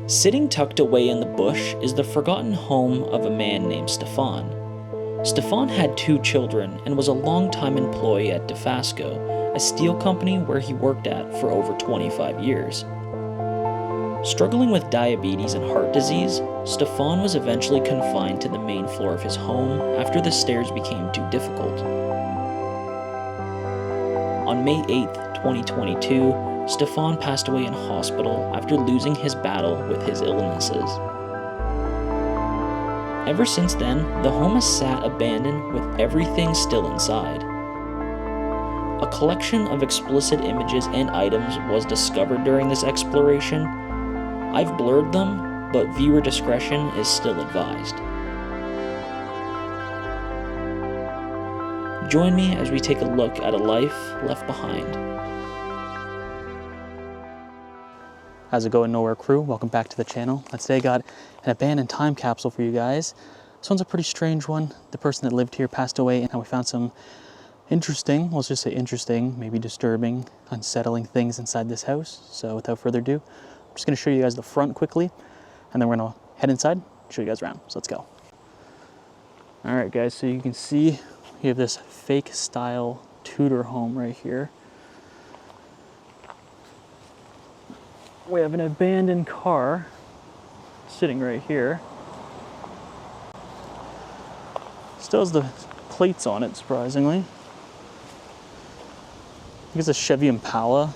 Sitting tucked away in the bush is the forgotten home of a man named Stefan. Stefan had 2 children and was a longtime employee at DeFasco, a steel company where he worked at for over 25 years. Struggling with diabetes and heart disease, Stefan was eventually confined to the main floor of his home after the stairs became too difficult. On May 8, 2022, Stefan passed away in hospital after losing his battle with his illnesses. Ever since then, the home has sat abandoned with everything still inside. A collection of explicit images and items was discovered during this exploration. I've blurred them, but viewer discretion is still advised. Join me as we take a look at a life left behind. How's it going, Nowhere crew? Welcome back to the channel. Today I got an abandoned time capsule for you guys. This one's a pretty strange one. The person that lived here passed away, and we found some interesting, let's just say interesting, maybe disturbing, unsettling things inside this house. So without further ado, I'm just gonna show you guys the front quickly, and then we're gonna head inside, show you guys around. So let's go. All right, guys, so you can see we have this fake style Tudor home right here. We have an abandoned car sitting right here. Still has the plates on it, surprisingly. I think it's a Chevy Impala.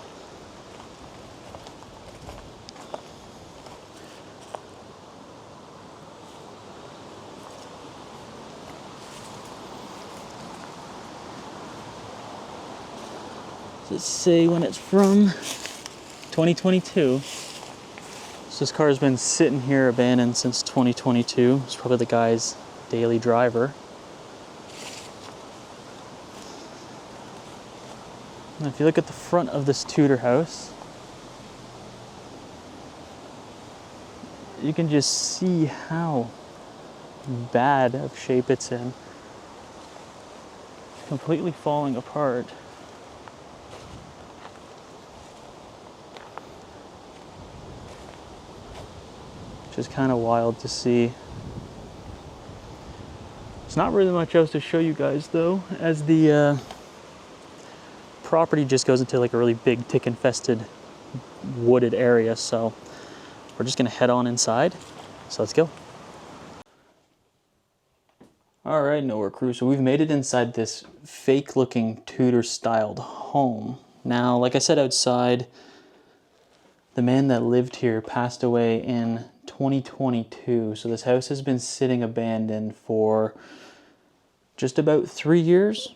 Does it say when it's from? 2022. So this car has been sitting here abandoned since 2022. It's probably the guy's daily driver. Now if you look at the front of this Tudor house, you can just see how bad of shape it's in. It's completely falling apart. Which is kind of wild to see. There's not really much else to show you guys though, as the property just goes into like a really big tick infested wooded area. So we're just gonna head on inside. So let's go. All right, Nowhere crew. So we've made it inside this fake looking Tudor styled home. Now, like I said outside, the man that lived here passed away in 2022. So this house has been sitting abandoned for just about 3 years.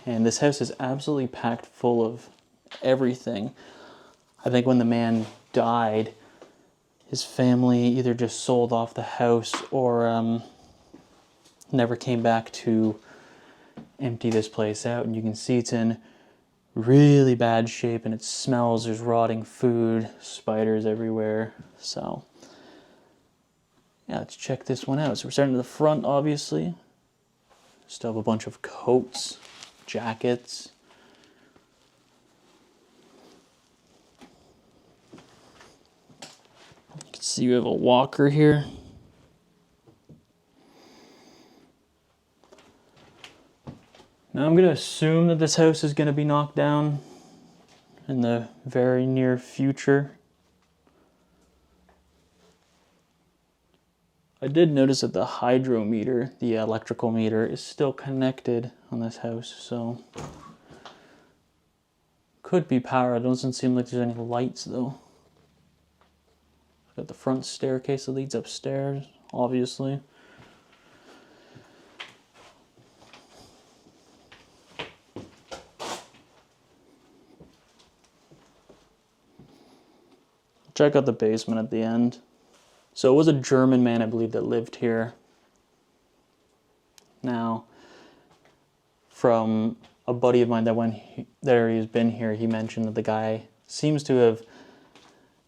And this house is absolutely packed full of everything. I think when the man died, his family either just sold off the house or never came back to empty this place out. And you can see it's in really bad shape and it smells. There's rotting food, spiders everywhere. So yeah, let's check this one out. So we're starting to the front, obviously. Still have a bunch of coats, jackets. You can see we have a walker here. Now I'm going to assume that this house is going to be knocked down in the very near future. I did notice that the hydrometer, the electrical meter, is still connected on this house, so could be power. It doesn't seem like there's any lights though. Got the front staircase that leads upstairs, obviously. Check out the basement at the end. So it was a German man, I believe, that lived here. Now, from a buddy of mine that he's been here, he mentioned that the guy seems to have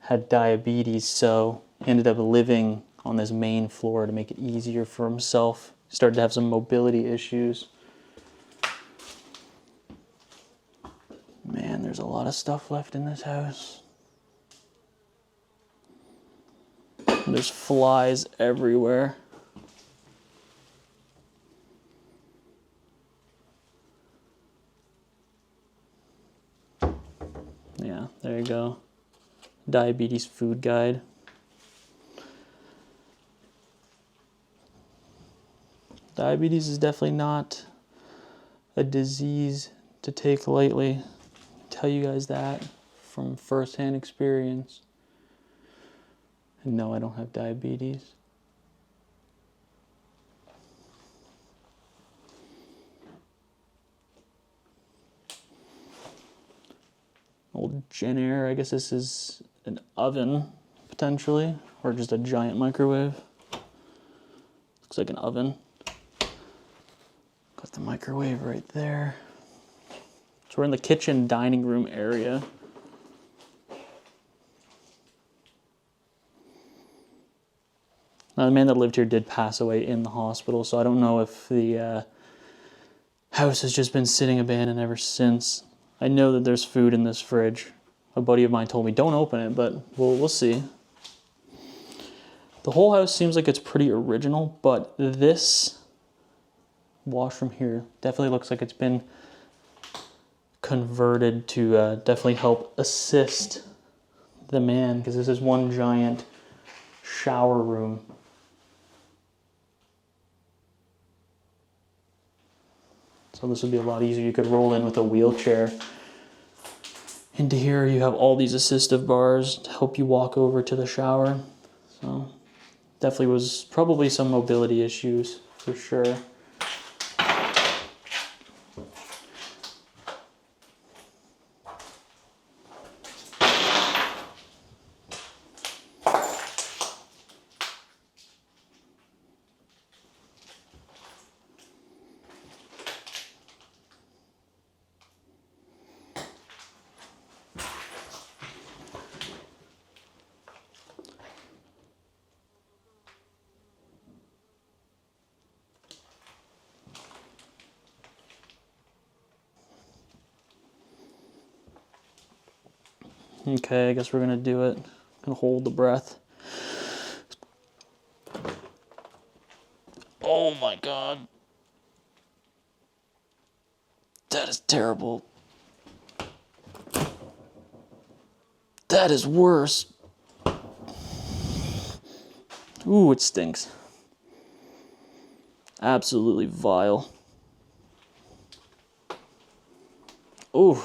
had diabetes, so he ended up living on this main floor to make it easier for himself. He started to have some mobility issues. Man, there's a lot of stuff left in this house. There's flies everywhere. Yeah, there you go. Diabetes food guide. Diabetes is definitely not a disease to take lightly. I tell you guys that from firsthand experience. And no, I don't have diabetes. Old Jenner, I guess this is an oven, potentially, or just a giant microwave. Looks like an oven. Got the microwave right there. So we're in the kitchen dining room area. Now, the man that lived here did pass away in the hospital, so I don't know if the house has just been sitting abandoned ever since. I know that there's food in this fridge. A buddy of mine told me don't open it, but we'll see. The whole house seems like it's pretty original, but this washroom here definitely looks like it's been converted to definitely help assist the man, because this is one giant shower room. So this would be a lot easier. You could roll in with a wheelchair. Into here you have all these assistive bars to help you walk over to the shower. So definitely was probably some mobility issues for sure. Okay, I guess we're gonna do it. Gonna hold the breath. Oh my God. That is terrible. That is worse. Ooh, it stinks. Absolutely vile. Ooh.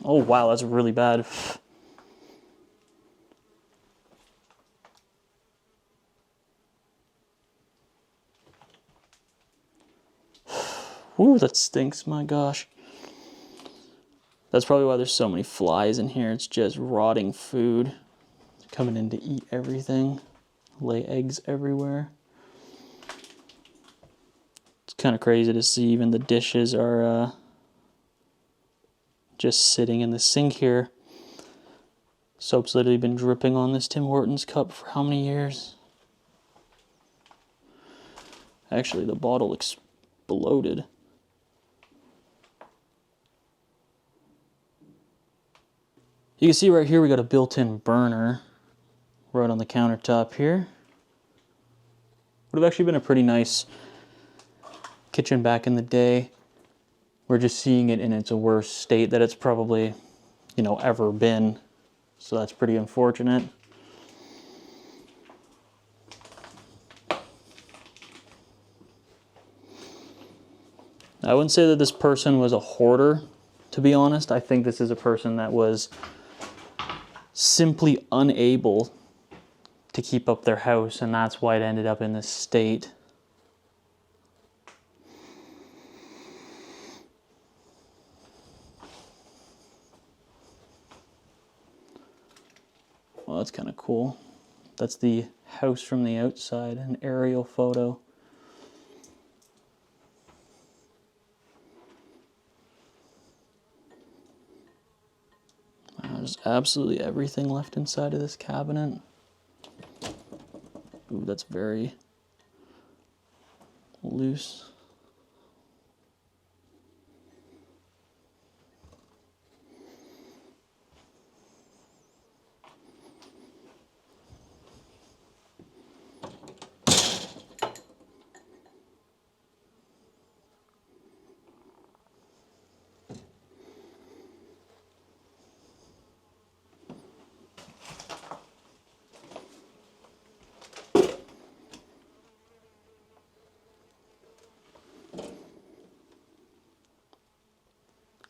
Oh wow, that's really bad. Ooh, that stinks, my gosh. That's probably why there's so many flies in here. It's just rotting food. Coming in to eat everything. Lay eggs everywhere. It's kind of crazy to see even the dishes are just sitting in the sink here. Soap's literally been dripping on this Tim Hortons cup for how many years? Actually, the bottle exploded. You can see right here we got a built-in burner right on the countertop here. Would have actually been a pretty nice kitchen back in the day. We're just seeing it in its worst state that it's probably, ever been. So that's pretty unfortunate. I wouldn't say that this person was a hoarder, to be honest. I think this is a person that was simply unable to keep up their house, and that's why it ended up in this state. Well, that's kind of cool. That's the house from the outside, an aerial photo. There's absolutely everything left inside of this cabinet. Ooh, that's very loose.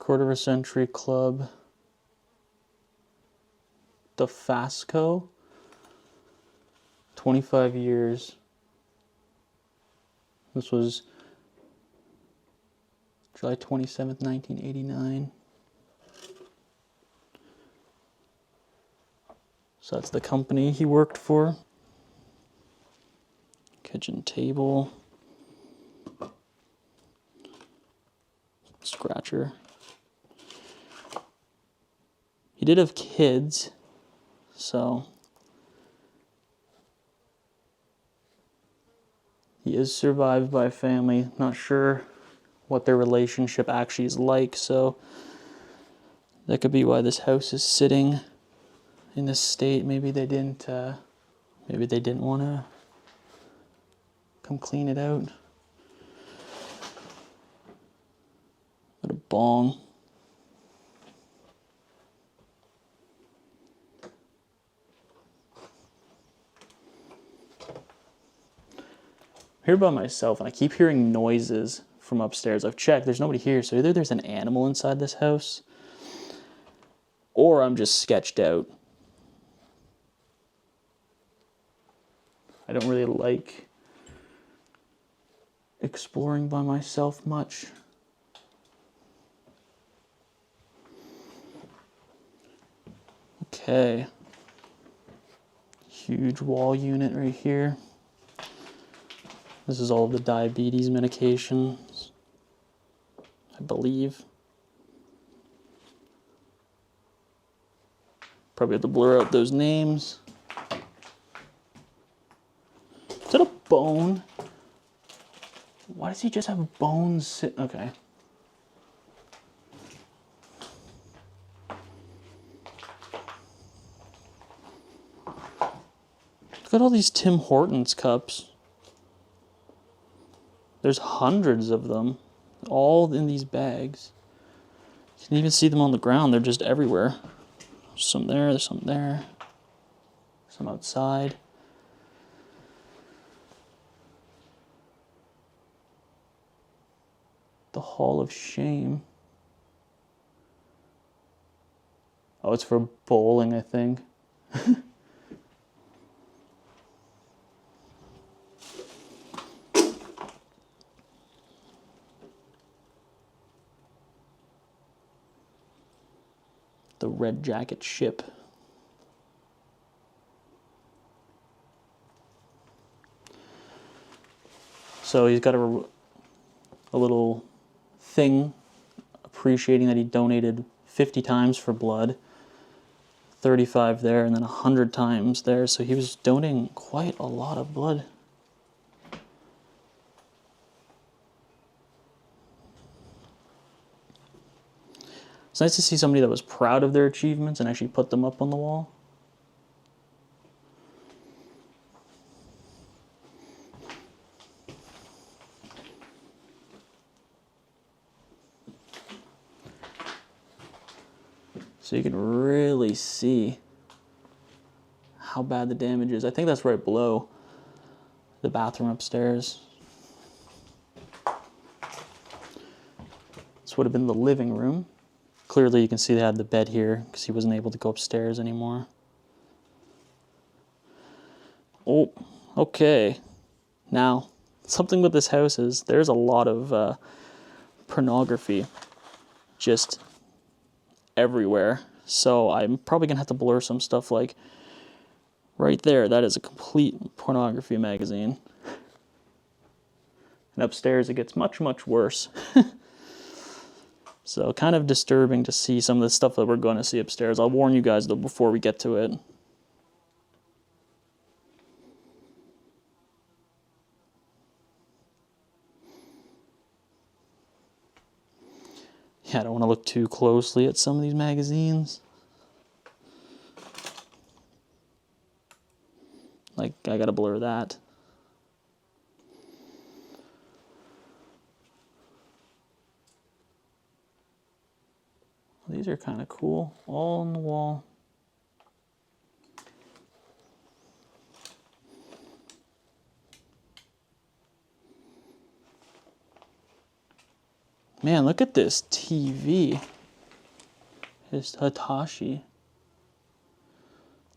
quarter of a century club. DeFasco. 25 years. This was July 27th, 1989. So that's the company he worked for. Kitchen table. Scratcher. He did have kids, so he is survived by a family. Not sure what their relationship actually is like, so that could be why this house is sitting in this state. Maybe they didn't want to come clean it out. Got a bong. I'm here by myself, and I keep hearing noises from upstairs. I've checked, there's nobody here, so either there's an animal inside this house, or I'm just sketched out. I don't really like exploring by myself much. Okay. Huge wall unit right here. This is all of the diabetes medications, I believe. Probably have to blur out those names. Is that a bone? Why does he just have bones? Okay. Look at all these Tim Hortons cups. There's hundreds of them, all in these bags. You can even see them on the ground. They're just everywhere. There's some there, there's some there. Some outside. The Hall of Shame. Oh, it's for bowling, I think. The Red Jacket ship. So he's got a little thing appreciating that he donated 50 times for blood, 35 there, and then 100 times there. So he was donating quite a lot of blood. It's nice to see somebody that was proud of their achievements and actually put them up on the wall. So you can really see how bad the damage is. I think that's right below the bathroom upstairs. This would have been the living room. Clearly you can see they had the bed here because he wasn't able to go upstairs anymore. Oh, okay. Now, something with this house is there's a lot of pornography just everywhere. So I'm probably gonna have to blur some stuff, like right there. That is a complete pornography magazine. And upstairs it gets much, much worse. So kind of disturbing to see some of the stuff that we're going to see upstairs. I'll warn you guys though before we get to it. Yeah, I don't want to look too closely at some of these magazines. Like, I gotta blur that. These are kind of cool, all on the wall. Man, look at this TV. His Hitachi.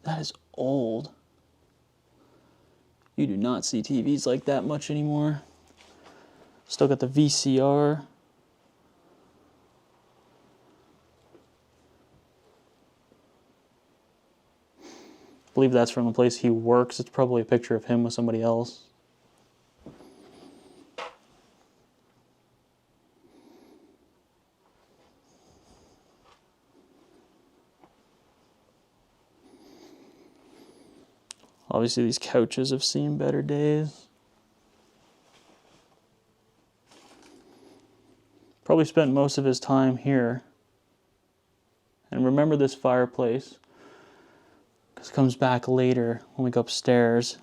That is old. You do not see TVs like that much anymore. Still got the VCR. I believe that's from the place he works. It's probably a picture of him with somebody else. Obviously, these couches have seen better days. Probably spent most of his time here. And remember this fireplace, because it comes back later when we go upstairs.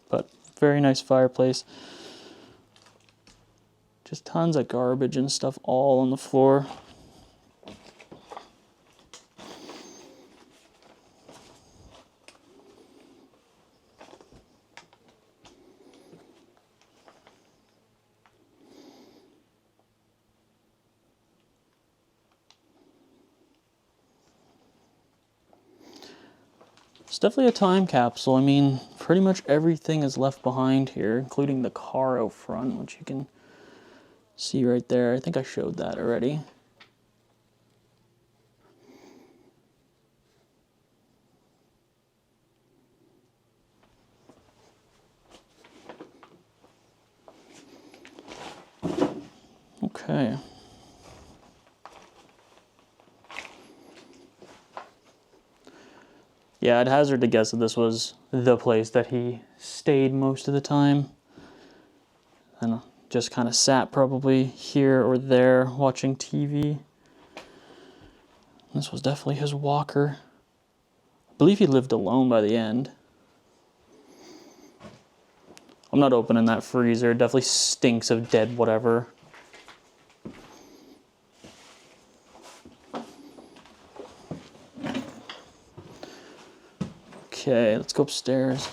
But very nice fireplace. Just tons of garbage and stuff all on the floor. It's definitely a time capsule. I mean, pretty much everything is left behind here, including the car out front, which you can see right there. I think I showed that already. Okay. Yeah, I'd hazard to guess that this was the place that he stayed most of the time. And just kind of sat probably here or there watching TV. This was definitely his walker. I believe he lived alone by the end. I'm not opening that freezer. It definitely stinks of dead whatever. Okay, let's go upstairs.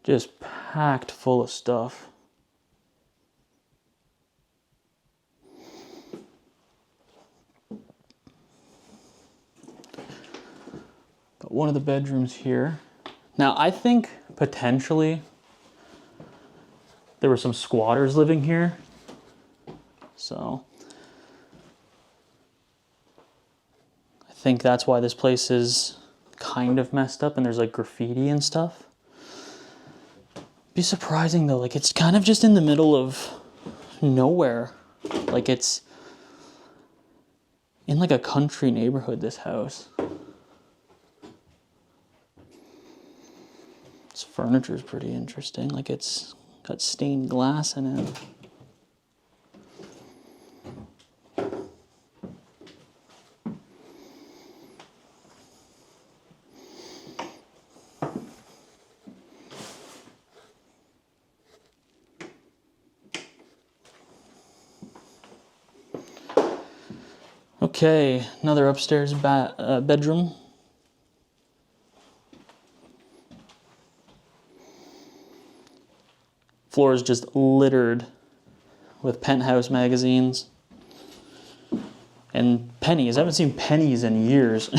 Just packed full of stuff. Got one of the bedrooms here. Now, I think potentially there were some squatters living here. So I think that's why this place is kind of messed up and there's like graffiti and stuff. Be surprising though, like it's kind of just in the middle of nowhere. Like it's in like a country neighborhood, this house. This furniture is pretty interesting. Like it's got stained glass in it. Okay, another upstairs bedroom. Floor is just littered with Penthouse magazines and pennies. I haven't seen pennies in years.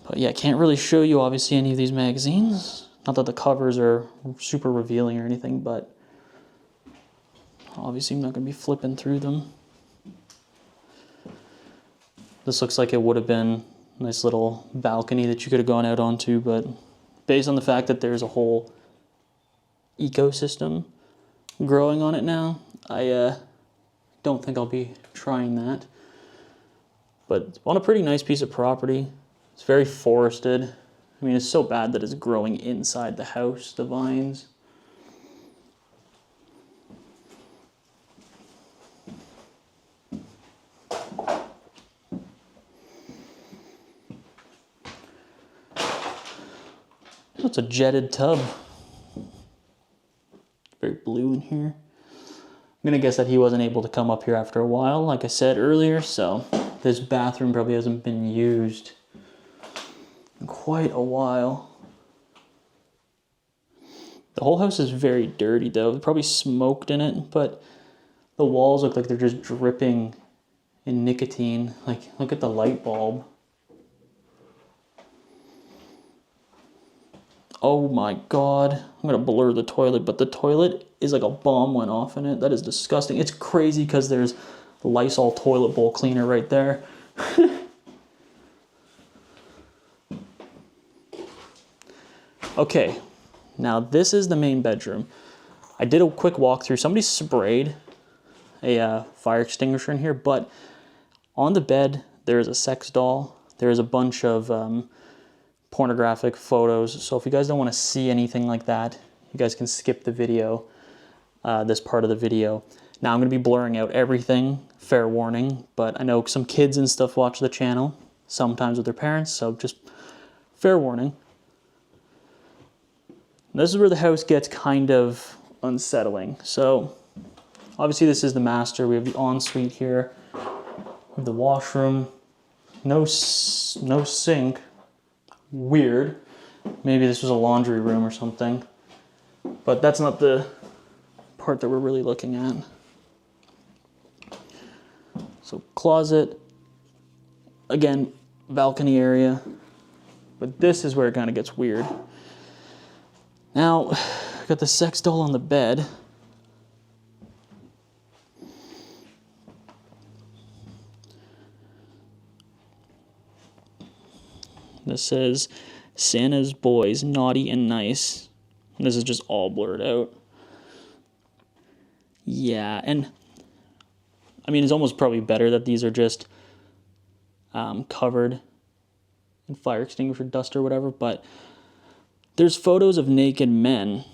But yeah, can't really show you obviously any of these magazines. Not that the covers are super revealing or anything, but obviously I'm not going to be flipping through them. This looks like it would have been a nice little balcony that you could have gone out onto, but based on the fact that there's a whole ecosystem growing on it now, I don't think I'll be trying that. But on a pretty nice piece of property. It's very forested. I mean, it's so bad that it's growing inside the house, the vines. It's a jetted tub. very blue in here. I'm gonna guess that he wasn't able to come up here after a while, like I said earlier, so this bathroom probably hasn't been used in quite a while. The whole house is very dirty though. They probably smoked in it, but the walls look like they're just dripping in nicotine. Like, look at the light bulb. Oh my God. I'm gonna blur the toilet, but the toilet is like a bomb went off in it. That is disgusting. It's crazy because there's Lysol toilet bowl cleaner right there. Okay, now this is the main bedroom. I did a quick walkthrough. Somebody sprayed a fire extinguisher in here, but on the bed there is a sex doll. There is a bunch of pornographic photos. So if you guys don't want to see anything like that, you guys can skip the video, this part of the video. Now I'm going to be blurring out everything, fair warning, but I know some kids and stuff watch the channel, sometimes with their parents, so just fair warning. This is where the house gets kind of unsettling. So obviously this is the master. We have the ensuite here, we have the washroom, no sink. Weird. Maybe this was a laundry room or something, but that's not the part that we're really looking at. So closet, again, balcony area, but this is where it kind of gets weird. Now, got the sex doll on the bed. This says, Santa's boys, naughty and nice. This is just all blurred out. Yeah, and I mean, it's almost probably better that these are just covered in fire extinguisher dust or whatever, but there's photos of naked men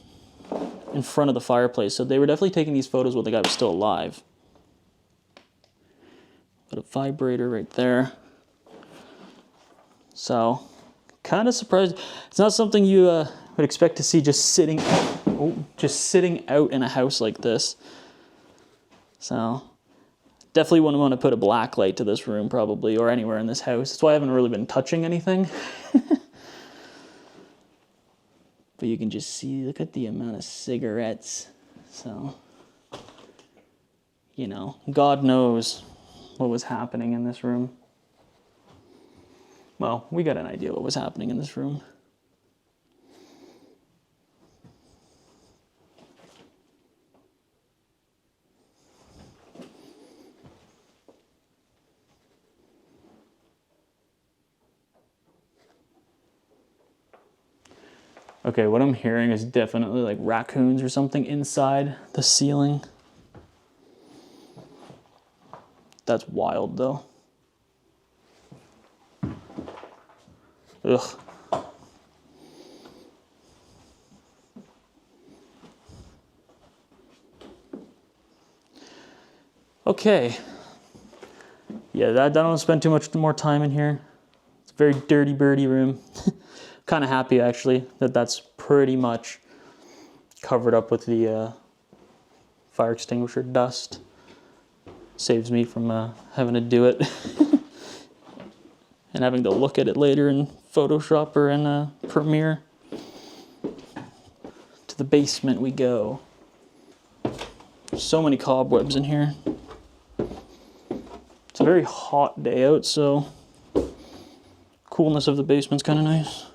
in front of the fireplace, so they were definitely taking these photos while the guy was still alive. Got a vibrator right there. So, kind of surprised. It's not something you would expect to see just sitting out in a house like this. So, definitely wouldn't want to put a black light to this room probably, or anywhere in this house. That's why I haven't really been touching anything. But you can just see, look at the amount of cigarettes. So, you know, God knows what was happening in this room. Well, we got an idea what was happening in this room. Okay, what I'm hearing is definitely like raccoons or something inside the ceiling. That's wild though. Ugh. Okay. Yeah, I don't want to spend too much more time in here. It's a very dirty birdie room. Kind of happy actually that that's pretty much covered up with the fire extinguisher dust. Saves me from having to do it and having to look at it later in Photoshop or in Premiere. To the basement we go. So many cobwebs in here. It's a very hot day out, so coolness of the basement's kind of nice.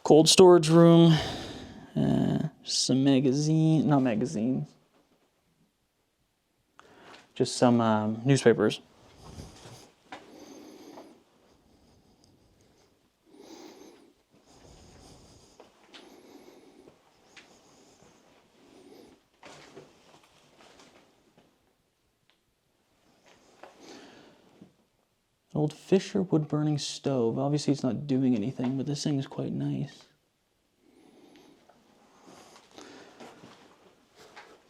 Cold storage room, some not magazines, just some newspapers. An old Fisher wood burning stove. Obviously it's not doing anything, but this thing is quite nice.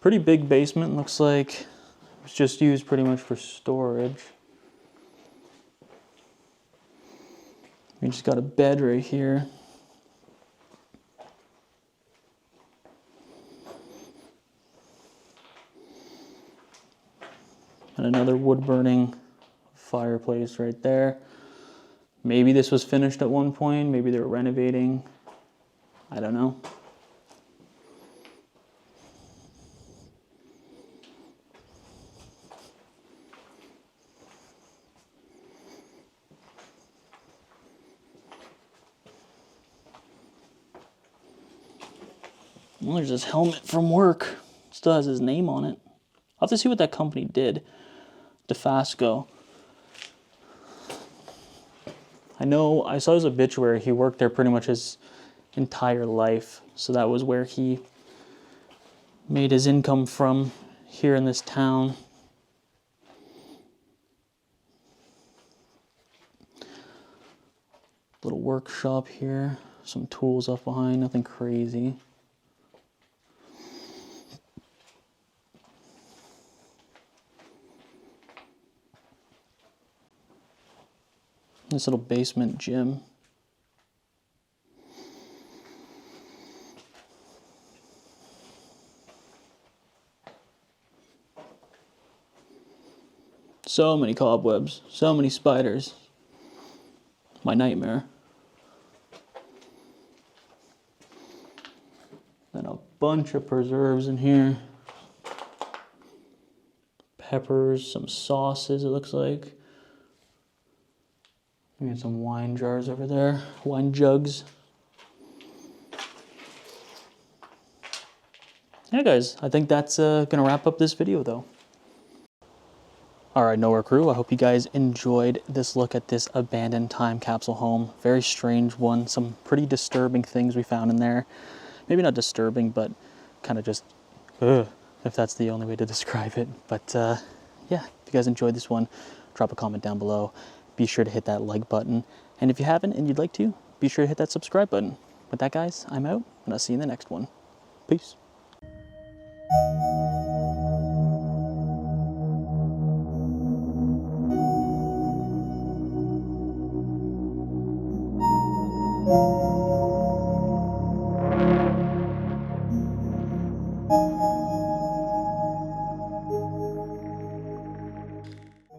Pretty big basement, looks like it's just used pretty much for storage. We just got a bed right here. And another wood burning fireplace right there. Maybe this was finished at one point. Maybe they were renovating. I don't know. Well, there's this helmet from work. Still has his name on it. I'll have to see what that company did. DeFasco. I know, I saw his obituary. He worked there pretty much his entire life. So that was where he made his income from, here in this town. Little workshop here. Some tools up behind, nothing crazy. This little basement gym. So many cobwebs, so many spiders. My nightmare. Then a bunch of preserves in here. Peppers, some sauces it looks like. We got some wine jars over there, wine jugs. Yeah guys, I think that's gonna wrap up this video though. Alright, Nowhere crew, I hope you guys enjoyed this look at this abandoned time capsule home. Very strange one, some pretty disturbing things we found in there. Maybe not disturbing, but kind of just, ugh, if that's the only way to describe it. But yeah, if you guys enjoyed this one, drop a comment down below. Be sure to hit that like button. And if you haven't and you'd like to, be sure to hit that subscribe button. With that guys, I'm out, and I'll see you in the next one. Peace.